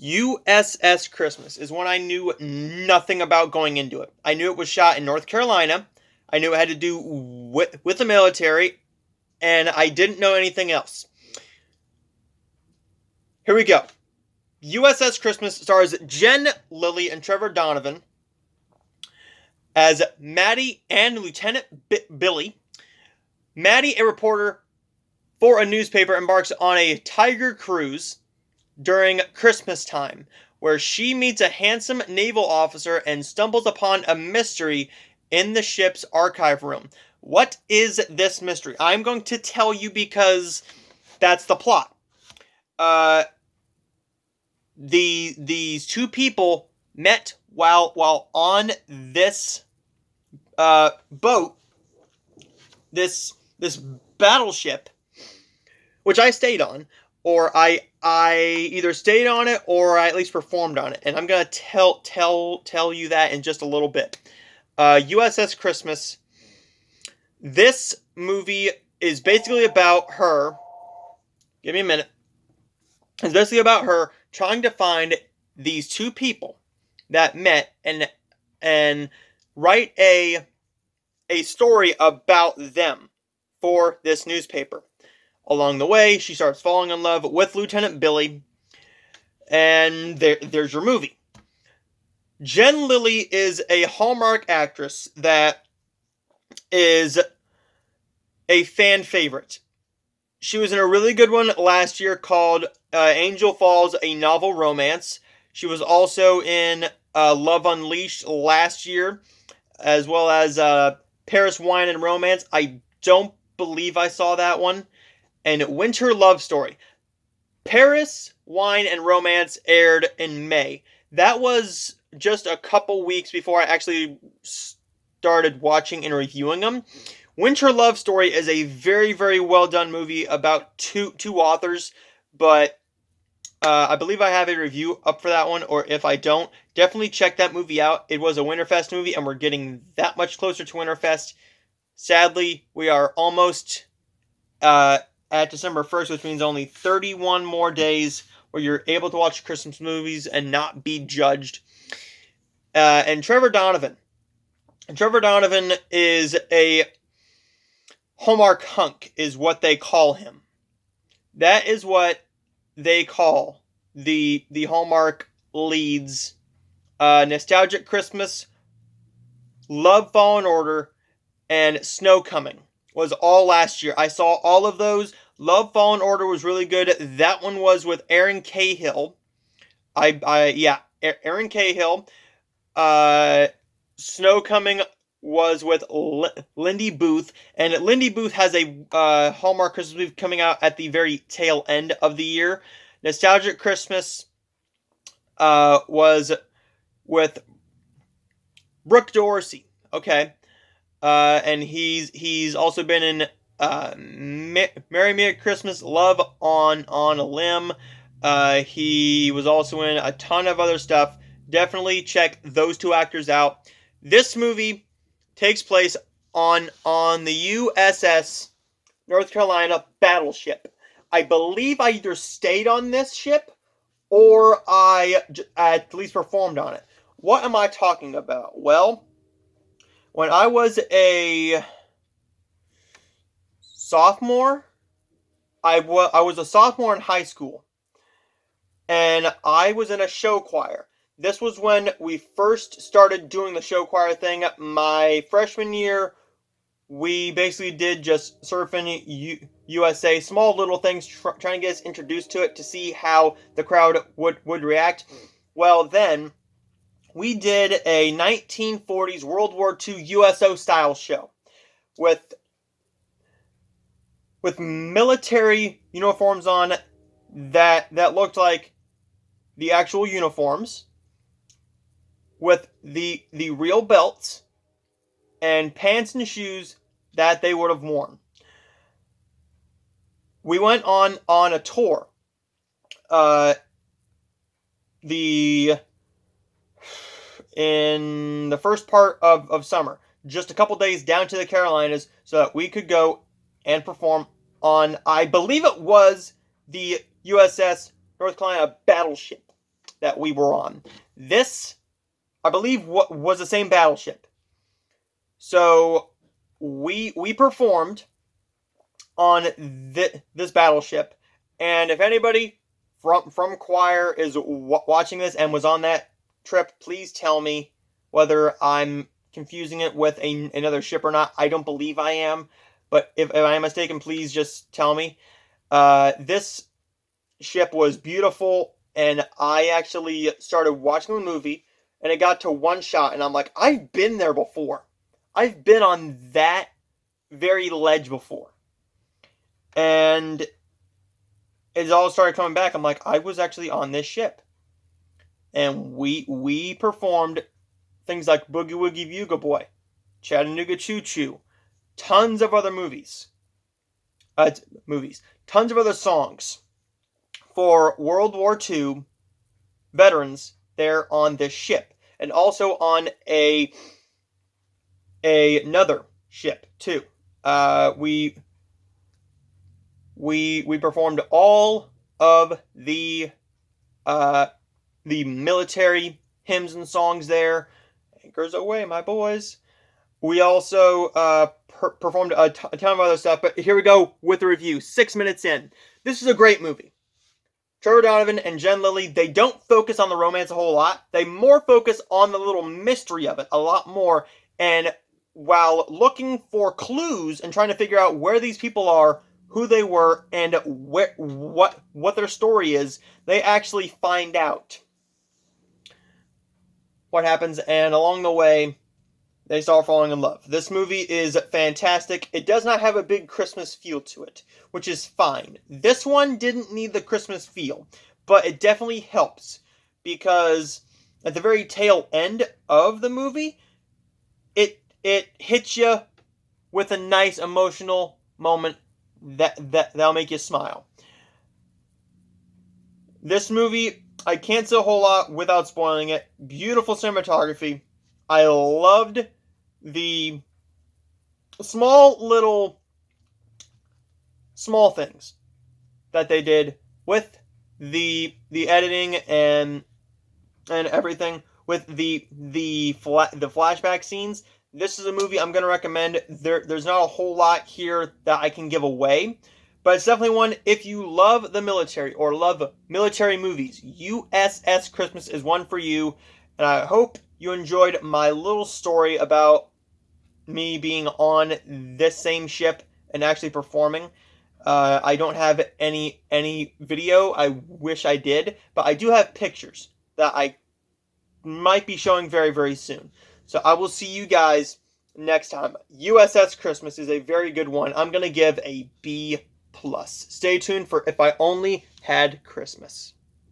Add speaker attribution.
Speaker 1: USS Christmas is one I knew nothing about going into it. I knew it was shot in North Carolina. I knew it had to do with the military, and I didn't know anything else. Here we go. USS Christmas stars Jen Lilly and Trevor Donovan as Maddie and Lieutenant Billy. Maddie, a reporter for a newspaper, embarks on a tiger cruise during Christmas time, where she meets a handsome naval officer and stumbles upon a mystery in the ship's archive room. What is this mystery? I'm going to tell you because that's the plot. These two people met while on this boat, this battleship, which I stayed on, or I either stayed on it or I at least performed on it, and I'm gonna tell you that in just a little bit. USS Christmas. This movie is basically about her. Give me a minute. It's basically about her trying to find these two people that met and write a story about them for this newspaper. Along the way, she starts falling in love with Lieutenant Billy, and there's your movie. Jen Lilly is a Hallmark actress that is a fan favorite. She was in a really good one last year called Angel Falls, a novel romance. She was also in Love Unleashed last year, as well as Paris, Wine, and Romance. I don't believe I saw that one. And Winter Love Story. Paris, Wine, and Romance aired in May. That was just a couple weeks before I actually started watching and reviewing them. Winter Love Story is a very, very well done movie about two authors, but I believe I have a review up for that one, or if I don't, definitely check that movie out. It was a Winterfest movie, and we're getting that much closer to Winterfest. Sadly, we are almost at December 1st, which means only 31 more days where you're able to watch Christmas movies and not be judged. And Trevor Donovan. Trevor Donovan is a Hallmark hunk, is what they call him. That is what they call the Hallmark leads. Nostalgic Christmas, Love, Fallen Order, and Snow Coming was all last year. I saw all of those. Love, Fallen Order was really good. That one was with Aaron Cahill. Aaron Cahill. Snow Coming was with Lindy Booth, and Lindy Booth has a Hallmark Christmas movie coming out at the very tail end of the year. Nostalgic Christmas was with Brooke Dorsey. Okay. And he's also been in Merry Merry Christmas, Love on a Limb. He was also in a ton of other stuff. Definitely check those two actors out. This movie takes place on the USS North Carolina battleship. I believe I either stayed on this ship or I at least performed on it. What am I talking about? Well, when I was a sophomore, I was a sophomore in high school, and I was in a show choir. This was when we first started doing the show choir thing. My freshman year, we basically did just Surfing USA, small little things, trying to get us introduced to it to see how the crowd would react. Well, then we did a 1940s World War II USO style show with military uniforms on that looked like the actual uniforms, with the real belts and pants and shoes that they would have worn. We went on a tour. In the first part of summer, just a couple days down to the Carolinas so that we could go and perform on, I believe it was the USS North Carolina battleship. that we were on. This, I believe, was the same battleship. So we performed on this battleship, and if anybody from choir is watching this and was on that trip, please tell me whether I'm confusing it with another ship or not. I don't believe I am, but if I am mistaken, please just tell me. This ship was beautiful, and I actually started watching the movie, and it got to one shot, and I'm like, I've been there before. I've been on that very ledge before. And it all started coming back. I'm like, I was actually on this ship. And we performed things like Boogie Woogie Bugle Boy, Chattanooga Choo Choo, tons of other movies. Tons of other songs for World War II veterans there on this ship. And also on another ship too. We performed all of the military hymns and songs there. Anchors away, my boys. We also performed a ton of other stuff, but here we go with the review. 6 minutes in. This is a great movie. Trevor Donovan and Jen Lilly, they don't focus on the romance a whole lot. They more focus on the little mystery of it a lot more. And while looking for clues and trying to figure out where these people are, who they were, and what their story is, they actually find out what happens, and along the way, they start falling in love. This movie is fantastic. It does not have a big Christmas feel to it, which is fine. This one didn't need the Christmas feel, but it definitely helps, because at the very tail end of the movie, it hits you with a nice emotional moment that'll make you smile. This movie, I can't say a whole lot without spoiling it. Beautiful cinematography. I loved the small things that they did with the editing and everything, with the flashback scenes. This is a movie I'm going to recommend. There's not a whole lot here that I can give away, but it's definitely one, if you love the military or love military movies, USS Christmas is one for you. And I hope you enjoyed my little story about me being on this same ship and actually performing. I don't have any video. I wish I did, but I do have pictures that I might be showing very, very soon. So I will see you guys next time. USS Christmas is a very good one. I'm going to give a B+. Stay tuned for If I Only Had Christmas.